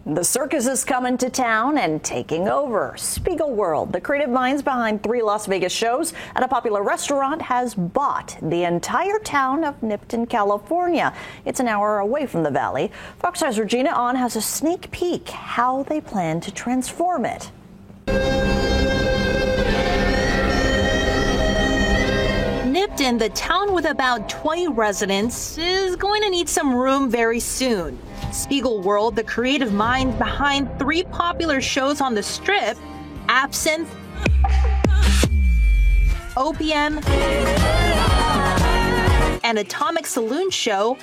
The circus is coming to town and taking over. Spiegelworld, the creative minds behind 3 Las Vegas shows and a popular restaurant, has bought the entire town of Nipton, California. It's an hour away from the valley. Fox 5's Regina Ahn has a sneak peek how they plan to transform it. Nipton, the town with about 20 residents, is going to need some room very soon. Spiegelworld, the creative mind behind 3 popular shows on the Strip, Absinthe, OPM, and Atomic Saloon Show,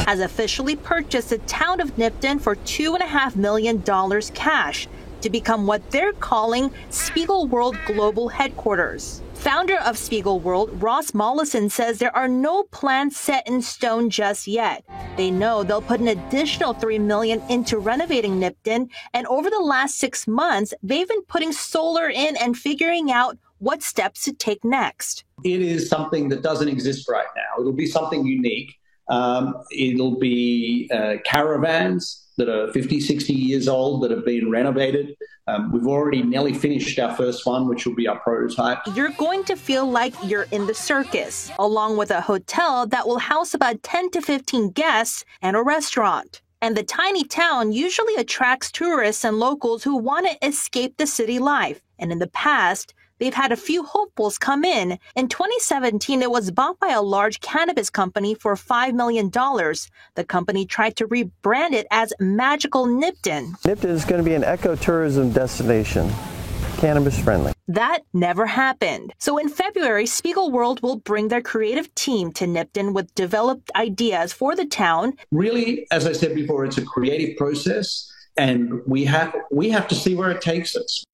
has officially purchased the town of Nipton for $2.5 million cash to become what they're calling Spiegelworld Global Headquarters. Founder of Spiegelworld, Ross Mollison, says there are no plans set in stone just yet. They know they'll put an additional $3 million into renovating Nipton, and over the last 6 months, they've been putting solar in and figuring out what steps to take next. It is something that doesn't exist right now. It'll be something unique. It'll be caravans that are 50, 60 years old that have been renovated. We've already nearly finished our first one, which will be our prototype. You're going to feel like you're in the circus, along with a hotel that will house about 10 to 15 guests and a restaurant. And the tiny town usually attracts tourists and locals who want to escape the city life. And in the past, they've had a few hopefuls come in. In 2017, it was bought by a large cannabis company for $5 million. The company tried to rebrand it as Magical Nipton. Nipton is going to be an ecotourism destination, cannabis friendly. That never happened. So in February, Spiegelworld will bring their creative team to Nipton with developed ideas for the town. Really, as I said before, it's a creative process, and we have to see where it takes us.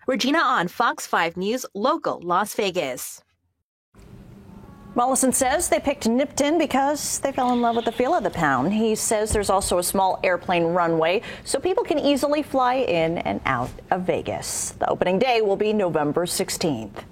Regina Ahn, Fox 5 News, local Las Vegas. Mollison says they picked Nipton because they fell in love with the feel of the town. He says there's also a small airplane runway so people can easily fly in and out of Vegas. The opening day will be November 16th.